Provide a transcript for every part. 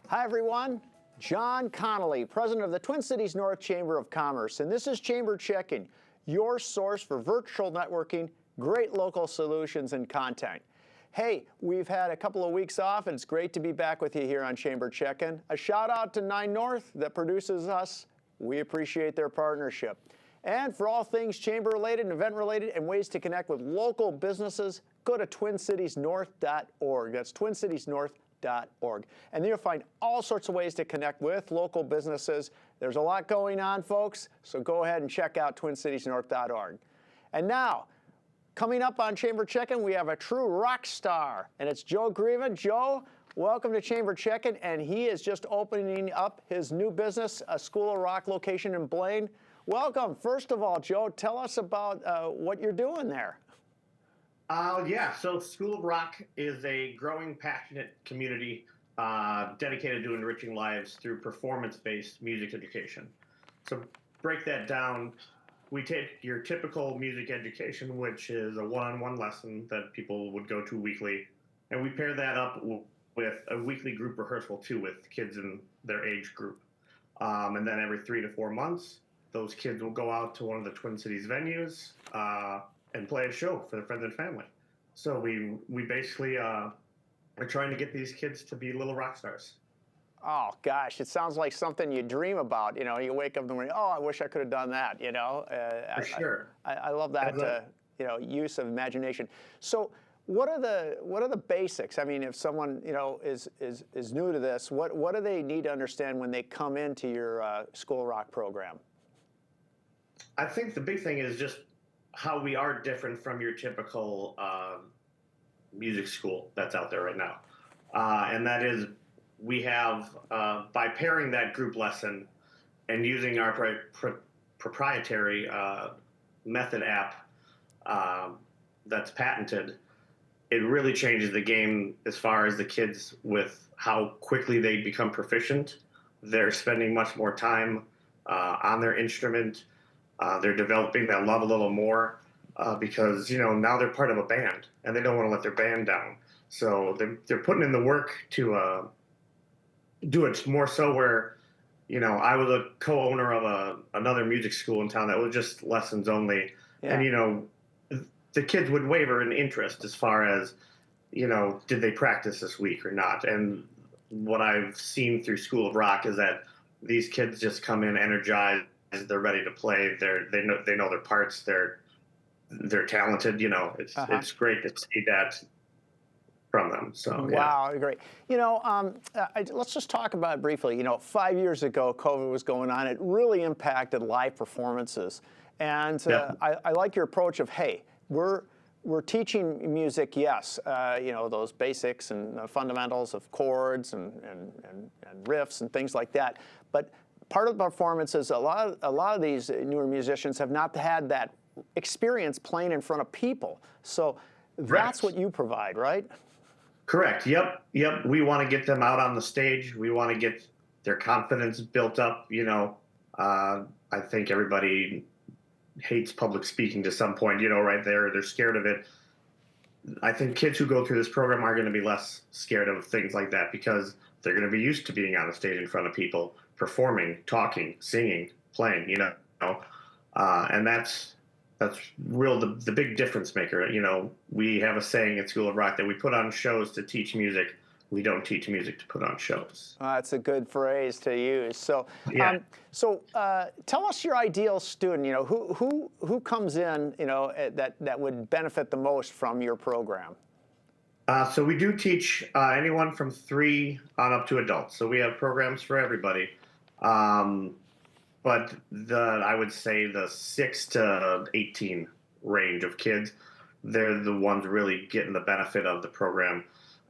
Hi, everyone. John Connolly, president of the Twin Cities North Chamber of Commerce, and this is Chamber Check-In, your source for virtual networking, great local solutions and content. Hey, we've had a couple of weeks off, and it's great to be back with you here on Chamber Check-In. A shout out to 9 North that produces us. We appreciate their partnership. And for all things chamber-related and event-related and ways to connect with local businesses, go to twincitiesnorth.org. That's twincitiesnorth.org. And there you'll find all sorts of ways to connect with local businesses. There's a lot going on, folks, so go ahead and check out twincitiesnorth.org. And now, coming up on Chamber Check-In, we have a true rock star, and it's Joe Grieman. Joe, welcome to Chamber Check-In, and he is just opening up his new business, a School of Rock location in Blaine. Welcome. First of all, Joe, tell us about what you're doing there. So School of Rock is a growing, passionate community dedicated to enriching lives through performance-based music education. So break that down. We take your typical music education, which is a one-on-one lesson that people would go to weekly, and we pair that up with a weekly group rehearsal, too, with kids in their age group. And then every 3 to 4 months, those kids will go out to one of the Twin Cities venues and play a show for their friends and family. So we basically are trying to get these kids to be little rock stars. Oh, gosh, it sounds like something you dream about. You know, you wake up in the morning, oh, I wish I could have done that, you know. For sure. I love that, use of imagination. So what are the basics? I mean, if someone, is new to this, what do they need to understand when they come into your School of Rock program? I think the big thing is just how we are different from your typical music school that's out there right now. And that is, we have, by pairing that group lesson and using our proprietary method app that's patented, it really changes the game as far as the kids with how quickly they become proficient. They're spending much more time on their instrument. They're developing that love a little more because, now they're part of a band and they don't want to let their band down. So they're putting in the work to do it more so where, I was a co-owner of another music school in town that was just lessons only. Yeah. And, the kids would waver in interest as far as, did they practice this week or not? And what I've seen through School of Rock is that these kids just come in energized. They're ready to play. They know their parts. They're talented. It's great to see that from them. So yeah. Wow, great. Let's just talk about it briefly. 5 years ago, COVID was going on. It really impacted live performances, and I like your approach of, hey, we're teaching music, yes, those basics and the fundamentals of chords and riffs and things like that, but part of the performance is a lot of these newer musicians have not had that experience playing in front of people. So that's what you provide, right? Correct. Yep. We want to get them out on the stage. We want to get their confidence built up. I think everybody hates public speaking to some point, right there. They're scared of it. I think kids who go through this program are going to be less scared of things like that because they're going to be used to being on a stage in front of people, performing, talking, singing, playing, and that's real the big difference maker. We have a saying at School of Rock that we put on shows to teach music. We don't teach music to put on shows. That's a good phrase to use. So, tell us your ideal student. Who comes in, that would benefit the most from your program. So we do teach anyone from 3 on up to adults. So we have programs for everybody. But I would say the 6 to 18 range of kids, they're the ones really getting the benefit of the program.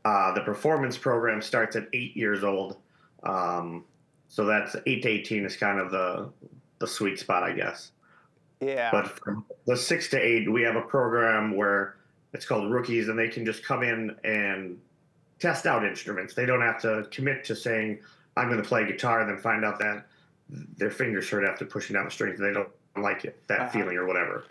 The performance program starts at 8 years old. So that's 8 to 18 is kind of the sweet spot, I guess. Yeah. But from the 6 to 8, we have a program where it's called Rookies, and they can just come in and test out instruments. They don't have to commit to saying, I'm going to play guitar, and then find out that their fingers hurt after pushing down the strings, and they don't like it, that feeling or whatever.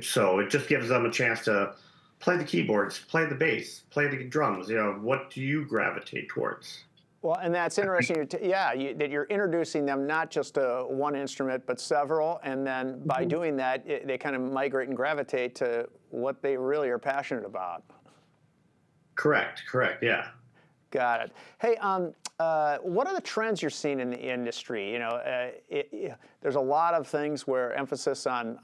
So it just gives them a chance to play the keyboards, play the bass, play the drums. What do you gravitate towards? Well, and that's interesting. That you're introducing them not just to one instrument, but several, and then by doing that, they kind of migrate and gravitate to what they really are passionate about. Correct. Yeah. Got it. Hey, what are the trends you're seeing in the industry? There's a lot of things where emphasis on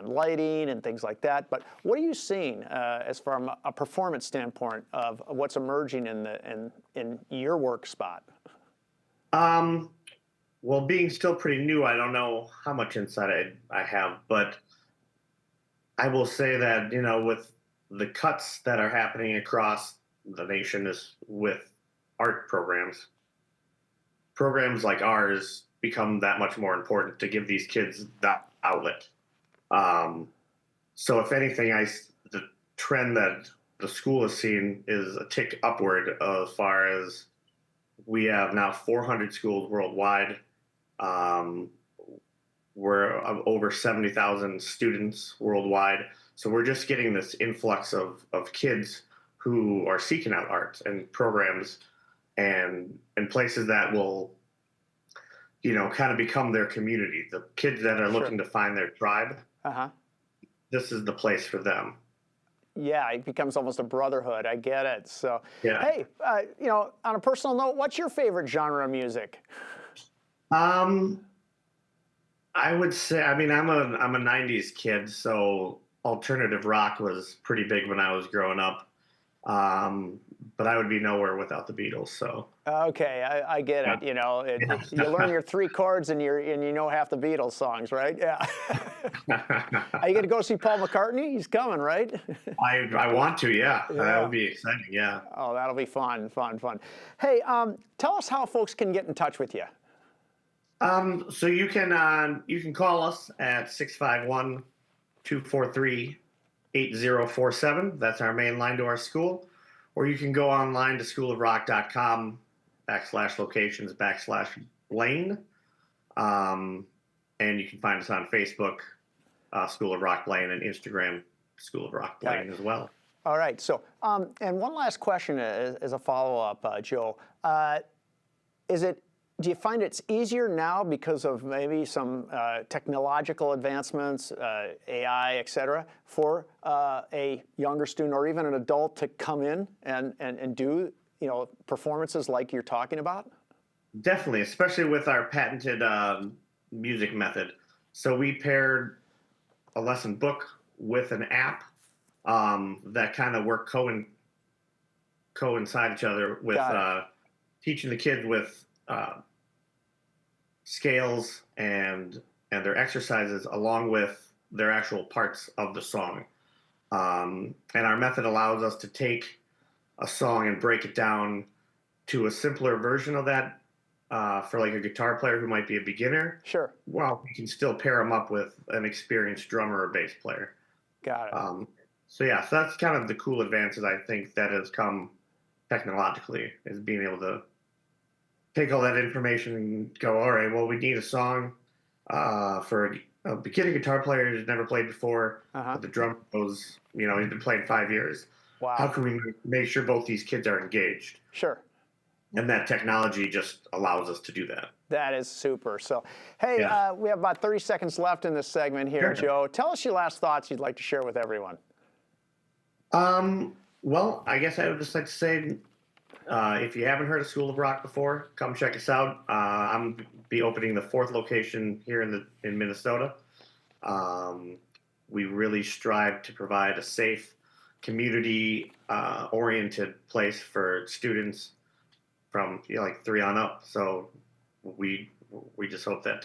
lighting and things like that. But what are you seeing as from a performance standpoint of what's emerging in your work spot? Well, being still pretty new, I don't know how much insight I have, but I will say that with the cuts that are happening across the nation is with art programs like ours become that much more important to give these kids that outlet. So if anything, the trend that the school has seen is a tick upward as far as we have now 400 schools worldwide. We're over 70,000 students worldwide. So we're just getting this influx of kids who are seeking out art and programs and places that will, kind of become their community. The kids that are looking to find their tribe, this is the place for them. Yeah, it becomes almost a brotherhood. I get it. So, Yeah. Hey, on a personal note, what's your favorite genre of music? I would say, I'm a '90s kid, so alternative rock was pretty big when I was growing up. But I would be nowhere without the Beatles. So Okay, I get it. Yeah. You learn your three chords and you know half the Beatles songs, right? Yeah. Are you going to go see Paul McCartney? He's coming, right? I want to, yeah. That Yeah. would be exciting, yeah. Oh, that'll be fun. Hey, tell us how folks can get in touch with you. So you can call us at 651-243-8047. That's our main line to our school. Or you can go online to schoolofrock.com/locations/Blaine. And you can find us on Facebook, School of Rock Blaine, and Instagram, School of Rock Blaine as well. All right. So, and one last question as a follow-up, Joe. Do you find it's easier now because of maybe some technological advancements, AI, et cetera, for a younger student or even an adult to come in and do performances like you're talking about? Definitely, especially with our patented music method. So we paired a lesson book with an app that kind of work coincide each other with teaching the kids with scales and their exercises along with their actual parts of the song. And our method allows us to take a song and break it down to a simpler version of that for like a guitar player who might be a beginner. Sure. Well, we can still pair them up with an experienced drummer or bass player. Got it. So that's kind of the cool advances I think that has come technologically, is being able to take all that information and go, all right, well, we need a song for a beginner guitar player who's never played before. But the drummer knows, he's been playing 5 years. Wow. How can we make sure both these kids are engaged? Sure. And that technology just allows us to do that. That is super. So, hey, we have about 30 seconds left in this segment here, Sure. Joe. Tell us your last thoughts you'd like to share with everyone. Well, I guess I would just like to say, if you haven't heard of School of Rock before, come check us out. I'm be opening the 4th location here in Minnesota. We really strive to provide a safe, community-oriented place for students from like 3 on up. So we just hope that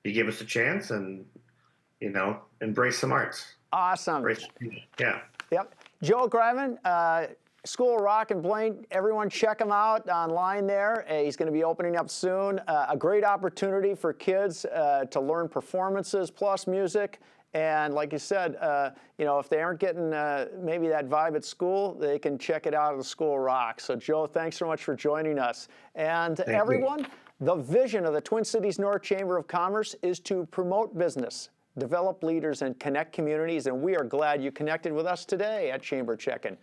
you give us a chance and embrace some arts. Awesome. Yeah. Yep. Joe Grieman, School of Rock in Blaine. Everyone check him out online there. He's going to be opening up soon. A great opportunity for kids to learn performances plus music. And like you said, if they aren't getting maybe that vibe at school, they can check it out at the School of Rock. So Joe, thanks so much for joining us. And Thank everyone, you. The vision of the Twin Cities North Chamber of Commerce is to promote business, develop leaders, and connect communities. And we are glad you connected with us today at Chamber Check-In.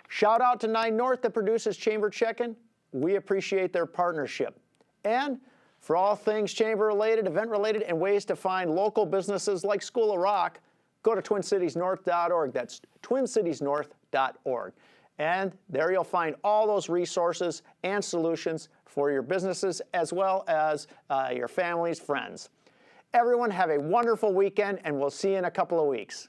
Shout out to 9 North that produces Chamber Check-In. We appreciate their partnership. And for all things chamber related, event related, and ways to find local businesses like School of Rock, go to twincitiesnorth.org. That's twincitiesnorth.org. And there you'll find all those resources and solutions for your businesses as well as your family's friends. Everyone have a wonderful weekend, and we'll see you in a couple of weeks.